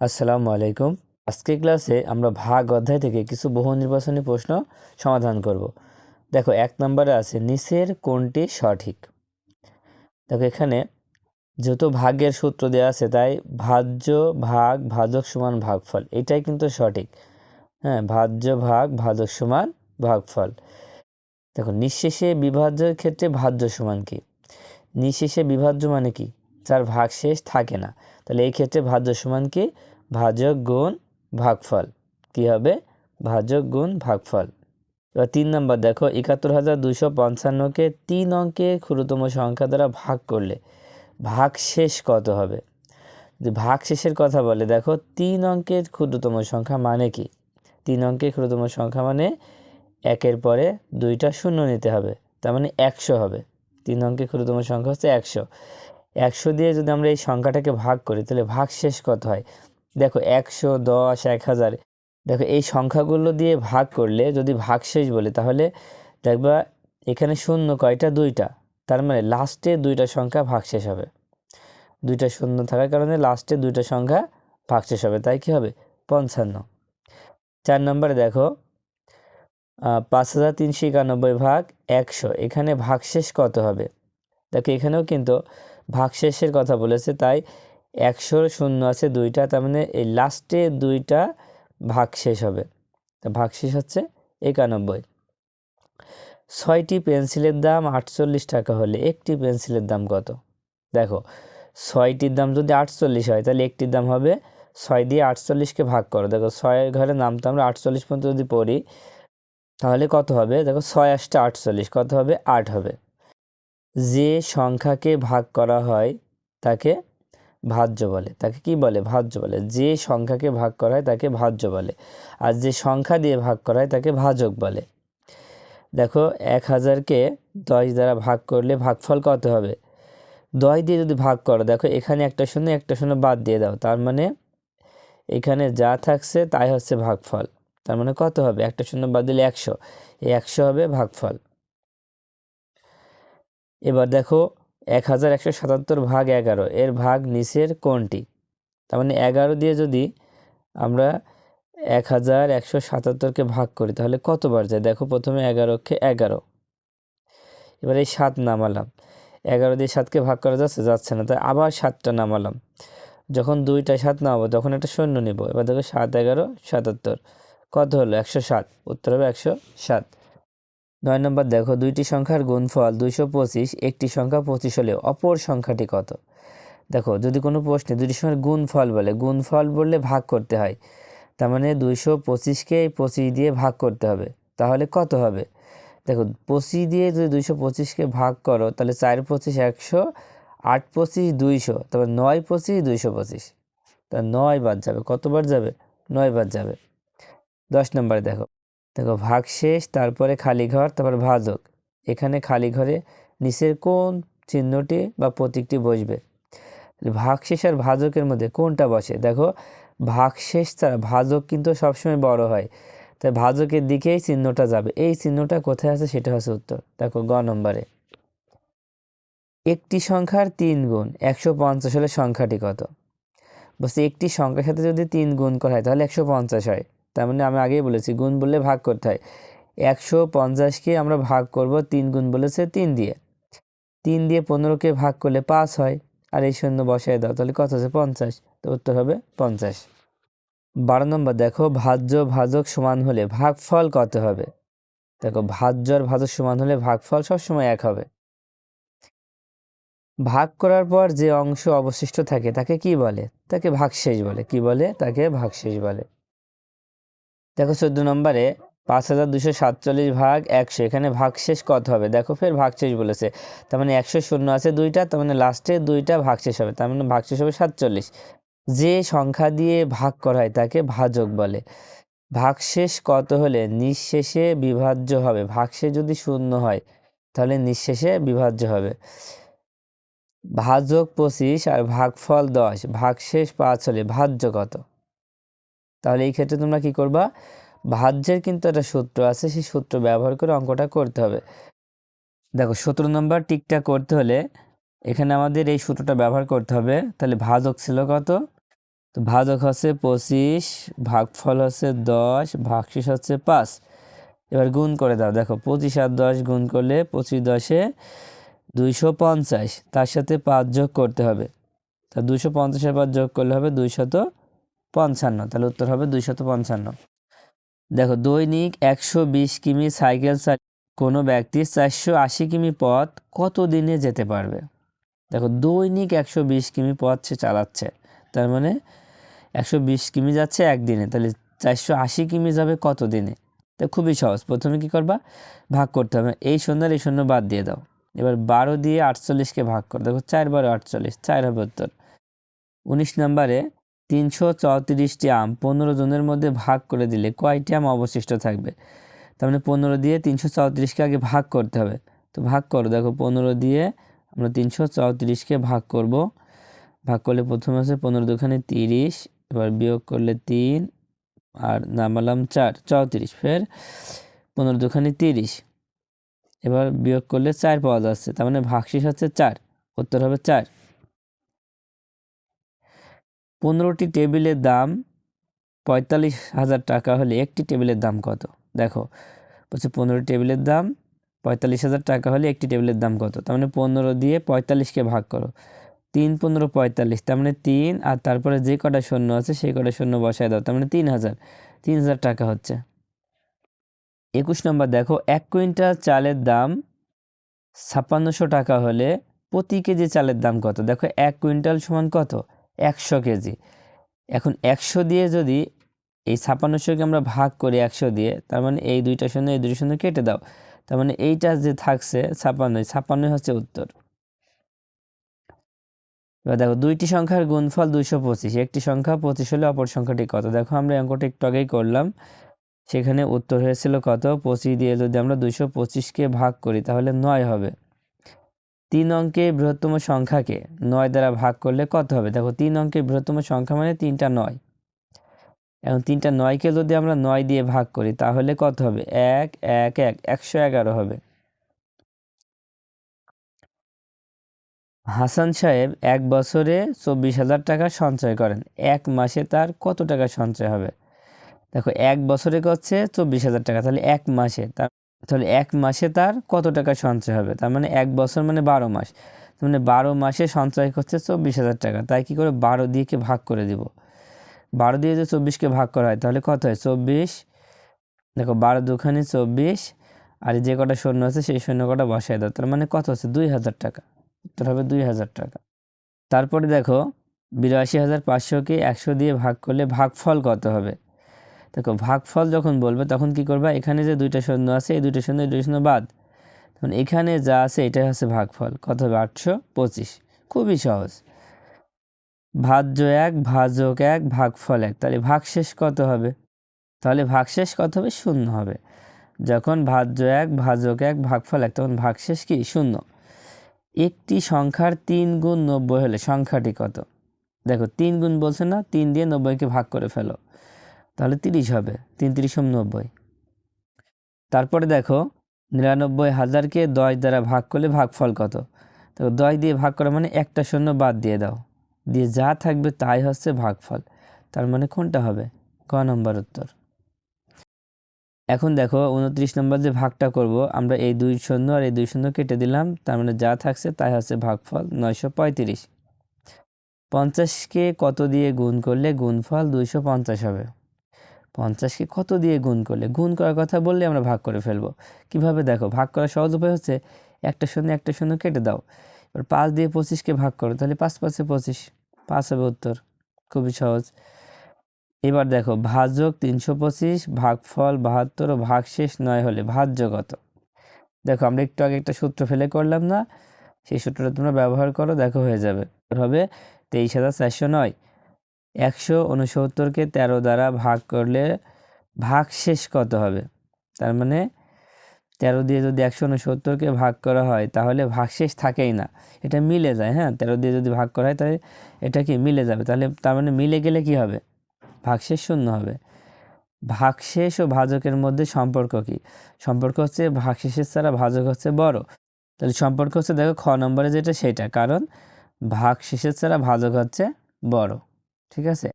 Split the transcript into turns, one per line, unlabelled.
আসসালামু আলাইকুম। আজকের ক্লাসে আমরা ভাগ অধ্যায় থেকে কিছু বহু নির্বাচনী প্রশ্ন সমাধান করব। দেখো, 1 নম্বরে আছে নিচের কোনটি সঠিক। দেখো, এখানে যেহেতু ভাগের সূত্র দেওয়া আছে তাই ভাজ্য ভাগ ভাজক সমান ভাগফল, এটাই কিন্তু সঠিক। হ্যাঁ, ভাজ্য ভাগ ভাজক সমান ভাগফল। দেখো, নিঃশেষে বিভাজ্যের ক্ষেত্রে ভাজ্য সমান কি? নিঃশেষে বিভাজ্য মানে কি? যার ভাগশেষ থাকে না। তাহলে এই ক্ষেত্রে ভাজ্য সমান কি? ভাজক গুণ ভাগফল। কি হবে? ভাজক গুণ ভাগফল। এবার 3 নম্বর দেখো, ৭১,২৫৫কে 3 অঙ্কের ক্ষুদ্রতম সংখ্যা দ্বারা ভাগ করলে ভাগশেষ কত হবে? যদি ভাগশেষের কথা বলে, দেখো 3 অঙ্কের ক্ষুদ্রতম সংখ্যা মানে কি? 3 অঙ্কের ক্ষুদ্রতম সংখ্যা মানে একের পরে 2টা শূন্য নিতে হবে, তার মানে 100 হবে। 3 অঙ্কের ক্ষুদ্রতম সংখ্যা হচ্ছে 100। 100 দিয়ে যদি আমরা এই সংখ্যাটাকে ভাগ করি তাহলে ভাগশেষ কত হয়? দেখো, 100, 10, 1000, দেখো এই সংখ্যাগুলো দিয়ে ভাগ করলে যদি ভাগশেষ বলি তাহলে দেখবা এখানে শূন্য কয়টা? 2টা। তার মানে লাস্টে 2টা সংখ্যা ভাগশেষ হবে। 2টা শূন্য থাকার কারণে লাস্টে 2টা সংখ্যা ভাগশেষ হবে, তাই কি হবে? 55। 4 নম্বরে দেখো, 5391 ভাগ 100, এখানে ভাগশেষ কত হবে? দেখো, এখানেও কিন্তু ভাগশেষের কথা বলেছে, তাই 100 শূন্য আছে 2টা, তার মানে এই লাস্টে 2টা ভাগশেষ হবে। তা ভাগশেষ হচ্ছে 91। 6টি পেন্সিলের দাম 48 টাকা হলে একটি পেন্সিলের দাম কত? দেখো, 6টির দাম যদি 48 হয় তাহলে একটির দাম হবে 6 দিয়ে 48কে ভাগ করো। দেখো, 6 ঘরে নাম তো আমরা 48 পর্যন্ত যদি পড়ি তাহলে কত হবে? দেখো, 6 8 48, কত হবে? 8 হবে। যে সংখ্যাকে ভাগ করা হয় তাকে ভাজ্য বলে। তাকে কি বলে? ভাজ্য বলে। যে সংখ্যাকে ভাগ করা হয় তাকে ভাজ্য বলে, আর যে সংখ্যা দিয়ে ভাগ করা হয় তাকে ভাজক বলে। দেখো, 1000কে 10 দ্বারা ভাগ করলে ভাগফল কত হবে? 10 দিয়ে যদি ভাগ করো, দেখো এখানে একটা শূন্য বাদ দিয়ে দাও, তার মানে এখানে যা থাকছে তাই হচ্ছে ভাগফল। তার মানে কত হবে? একটা শূন্য বাদ দিলে 100, এই 100 হবে ভাগফল। এবার দেখো, 1177 ভাগ 11, এর ভাগ নিচের কোনটি? তার মানে 11 দিয়ে যদি আমরা 1177কে ভাগ করি তাহলে কতবার যায়? দেখো, প্রথমে 11কে 11, এবার এই 7 নামালাম। 11 দিয়ে 7কে ভাগ করা যাচ্ছে না, তাই আবার 7টা নামালাম। যখন 2টা 7 নামাবো তখন একটা শূন্য নেব। এবার দেখো, 7 11 77, কত হলো? 107। উত্তর হবে 107। 9 নম্বর দেখো, দুইটি সংখ্যার গুণফল 225, একটি সংখ্যা 25 হলে অপর সংখ্যাটি কত? দেখো, যদি কোনো প্রশ্নে দুইটি সংখ্যার গুণফল বলে, গুণফল বললে ভাগ করতে হয়, তার মানে 225কে 25 দিয়ে ভাগ করতে হবে, তাহলে কত হবে? দেখো, 25 দিয়ে যদি 225কে ভাগ করো তাহলে 4 25 100, 8 25 200, তারপর 9 25 225, তা 9 বাদ যাবে। কতবার যাবে? 9 বাদ যাবে। 10 নম্বরে দেখো, দেখো ভাগশেষ, তারপরে খালি ঘর, তারপর ভাজক। এখানে খালি ঘরে নিচের কোন চিহ্নটি বা প্রতীকটি বসবে? ভাগশেষ আর ভাজকের মধ্যে কোনটা বসে? দেখো, ভাগশেষ ছাড়া ভাজক কিন্তু সবসময় বড় হয়, তাই ভাজকের দিকেই চিহ্নটা যাবে। এই চিহ্নটা কোথায় আছে সেটা হচ্ছে উত্তর। দেখো, গ নম্বরে, একটি সংখ্যার 3 গুণ 150 হলে সংখ্যাটি কত? বলছি, একটি সংখ্যার সাথে যদি 3 গুণ করা হয় তাহলে 150 হয়। তার মানে আমি আগেই বলেছি গুণ বললে ভাগ করতে হয়। 150কে আমরা ভাগ করব, 3 গুণ বলেছে 3 দিয়ে। 3 দিয়ে 15কে ভাগ করলে 5 হয়, আর এই শূন্য বসায় দাও, তাহলে কত আছে? 50। তো উত্তর হবে 50। 12 নম্বর দেখো, ভাজ্য ভাজক সমান হলে ভাগফল কত হবে? দেখো, ভাজ্য আর ভাজক সমান হলে ভাগফল সবসময় 1 হবে। ভাগ করার পর যে অংশ অবশিষ্ট থাকে তাকে কি বলে? তাকে ভাগশেষ বলে। কি বলে? তাকে ভাগশেষ বলে। দেখো, 14 নম্বরে 5247 ভাগ 100, এখানে ভাগশেষ কত হবে? দেখো, ফের ভাগশেষ বলেছে, তার মানে 100 শূন্য আছে 2টা, তার মানে লাস্টে 2টা ভাগশেষ হবে, তার মানে ভাগশেষ হবে 47। যে সংখ্যা দিয়ে ভাগ করা হয় তাকে ভাজক বলে। ভাগশেষ কত হলে নিঃশেষে বিভাজ্য হবে? ভাগশেষ যদি শূন্য হয় তাহলে নিঃশেষে বিভাজ্য হবে। ভাজক 25 আর ভাগফল 10, ভাগশেষ 5 হলে ভাজ্য কত? তাহলে এই ক্ষেত্রে তোমরা কি করবা? ভাজ্যের কিন্তু একটা সূত্র আছে, সেই সূত্র ব্যবহার করে অঙ্কটা করতে হবে। দেখো, 17 নম্বর টিকটা করতে হলে এখানে আমাদের এই সূত্রটা ব্যবহার করতে হবে। তাহলে ভাজক ছিল কত? তো ভাজক হচ্ছে 25, ভাগফল হচ্ছে 10, ভাগশেষ হচ্ছে 5। এবার গুণ করে দাও। দেখো 25 আর 10 গুণ করলে 25 10-এ 250, তার সাথে 5 যোগ করতে হবে। তা 250-এর পর যোগ করলে হবে 255, তাহলে উত্তর হবে 255। দেখো দৈনিক 120 কিমি সাইকেল চালিয়ে কোনো ব্যক্তি 480 কিমি পথ কত দিনে যেতে পারবে? দেখো দৈনিক 120 কিমি পথ সে চালাচ্ছে, তার মানে 120 কিমি যাচ্ছে একদিনে, তাহলে 480 কিমি যাবে কত দিনে? তো খুবই সহজ, প্রথমে কি করবা, ভাগ করতে হবে। এই শূন্য আর এই শূন্য বাদ দিয়ে দাও। এবার 12 দিয়ে 48-কে ভাগ করো। দেখো 4 × 12 48, 4 হবে উত্তর। 19 নম্বরে 334টি আম 15 জনের মধ্যে ভাগ করে দিলে কয়টি আম অবশিষ্ট থাকবে? তার মানে 15 দিয়ে 334-কে আগে ভাগ করতে হবে। তো ভাগ করো। দেখো 15 দিয়ে আমরা 334-কে ভাগ করব। ভাগ করলে প্রথমে আছে 15 দুখানে 30, এবার বিয়োগ করলে 3 আর নামালাম 4, 34, ফের 15 দুখানে 30, এবার বিয়োগ করলে 4 পাওয়া যাচ্ছে, তার মানে ভাগশেষ হচ্ছে 4, উত্তর হবে 4। 15টি টেবিলের দাম 45,000 টাকা হলে একটি টেবিলের দাম কত? দেখো বলছে 15 টেবিলের দাম 45,000 টাকা হলে একটি টেবিলের দাম কত? তার মানে 15 দিয়ে 45-কে ভাগ করো। 3 15 45, তার মানে 3 আর তারপরে যে কটা শূন্য আছে সেই কটা শূন্য বসায় দাও, তার মানে 3,000 টাকা হচ্ছে। 21 নম্বর দেখো 1 কুইন্টাল চালের দাম 5600 টাকা হলে প্রতি কেজি চালের দাম কত? দেখো 1 কুইন্টাল সমান কত? 100 কেজি। এখন 100 দিয়ে যদি এই 5600-কে আমরা ভাগ করি 100 দিয়ে, তার মানে এই দুইটা শূন্য এই দুইটা শূন্য কেটে দাও, তার মানে এইটা যে থাকছে 56 হচ্ছে উত্তর। এবার দেখো দুইটি সংখ্যার গুণফল 225, একটি সংখ্যা 25 হলে অপর সংখ্যাটি কত? দেখো আমরা অঙ্কটা একটু আগেই করলাম, সেখানে উত্তর হয়েছিল কত? 25 দিয়ে যদি আমরা 225-কে ভাগ করি তাহলে 9 হবে। 3 অঙ্কের বৃহত্তম সংখ্যাকে 9 দ্বারা ভাগ করলে কত হবে? দেখো 3 অঙ্কের বৃহত্তম সংখ্যা মানে 3টা 9। এখন 3টা 9-কে যদি আমরা 9 দিয়ে ভাগ করি তাহলে কত হবে? 1 1 1 111 হবে। হাসান সাহেব 1 বছরে 24,000 টাকা সঞ্চয় করেন, 1 মাসে তার কত টাকা সঞ্চয় হবে? দেখো 1 বছরে হচ্ছে 24,000 টাকা, তাহলে 1 মাসে তাহলে 1 মাসে তার কত টাকা সঞ্চয় হবে? তার মানে 1 বছর মানে 12 মাস, তার মানে 12 মাসে সঞ্চয় হচ্ছে 24,000 টাকা। তাই কি করে 12 দিয়ে ভাগ করে দিব। 12 দিয়ে যদি 24-কে ভাগ করা হয় তাহলে কত হয়? 24। দেখো 12 দুখানি 24, আর যে কটা শূন্য আছে সেই শূন্য কটা বসায় দাও, তার মানে কত হচ্ছে? 2,000 টাকা, উত্তর হবে 2,000 টাকা। তারপরে দেখো 82,500-কে 100 দিয়ে ভাগ করলে ভাগফল কত হবে? দেখো ভাগফল যখন বলবে তখন কি করবা, এখানে যে দুইটা শূন্য আছে এই দুইটা শূন্য এই দুইটা শূন্য বাদ, তখন এখানে যা আছে এটাই হচ্ছে ভাগফল। কত হবে? 825। খুবই সহজ। ভাজ্য 1 ভাজক 1 ভাগফল 1, তাহলে ভাগশেষ কত হবে? তাহলে ভাগশেষ কত হবে? 0 হবে। যখন ভাজ্য 1 ভাজক 1 ভাগফল 1 তখন ভাগশেষ কি? 0। একটি সংখ্যার 3 গুণ 90 হলে সংখ্যাটি কত? দেখো 3 গুণ বলছে না, 3 দিয়ে 90-কে ভাগ করে ফেলো, তাহলে 30 হবে। 3 3 90। তারপরে দেখো 99,000-কে 10 দ্বারা ভাগ করলে ভাগফল কত? তো 10 দিয়ে ভাগ করা মানে একটা শূন্য বাদ দিয়ে দাও, দিয়ে যা থাকবে তাই হচ্ছে ভাগফল। তার মানে কোনটা হবে? ক নম্বর উত্তর। এখন দেখো 29 নম্বর যে ভাগটা করব, আমরা এই 2 শূন্য আর এই 2 শূন্য কেটে দিলাম, তার মানে যা থাকছে তাই হচ্ছে ভাগফল 935। 50-কে কত দিয়ে গুণ করলে গুণফল 250 হবে? 50-কে কত দিয়ে গুণ করলে, গুণ করার কথা বললে আমরা ভাগ করে ফেলবো। কিভাবে? দেখো ভাগ করার সহজ উপায় হচ্ছে একটা শূন্য কেটে দাও, এবার 5 দিয়ে 25-কে ভাগ করো, তাহলে 5 5 25, 5 হবে উত্তর। খুবই সহজ। এবার দেখো ভাজক 325 ভাগফল 72 ও ভাগশেষ 9 হলে ভাজ্য কত? দেখো আমরা একটু আগে একটা সূত্র ফেলে করলাম না, সেই সূত্রটা তোমরা ব্যবহার করো, দেখো হয়ে যাবে। হবে 23,409। 169-কে 13 দ্বারা ভাগ করলে ভাগশেষ কত হবে? তার মানে 13 দিয়ে যদি 169-কে ভাগ করা হয় তাহলে ভাগশেষ থাকেই না, এটা মিলে যায়। হ্যাঁ, 13 দিয়ে যদি ভাগ করা হয় তাহলে এটা কি মিলে যাবে, তাহলে তার মানে মিলে গেলে কি হবে? ভাগশেষ 0 হবে। ভাগশেষ ও ভাজকের মধ্যে সম্পর্ক কি? সম্পর্ক হচ্ছে ভাগশেষের ছাড়া ভাজক হচ্ছে বড়, তাহলে সম্পর্ক হচ্ছে দেখো খ নম্বরে যেটা সেটা, কারণ ভাগশেষের ছাড়া ভাজক হচ্ছে বড়। ঠিক আছে।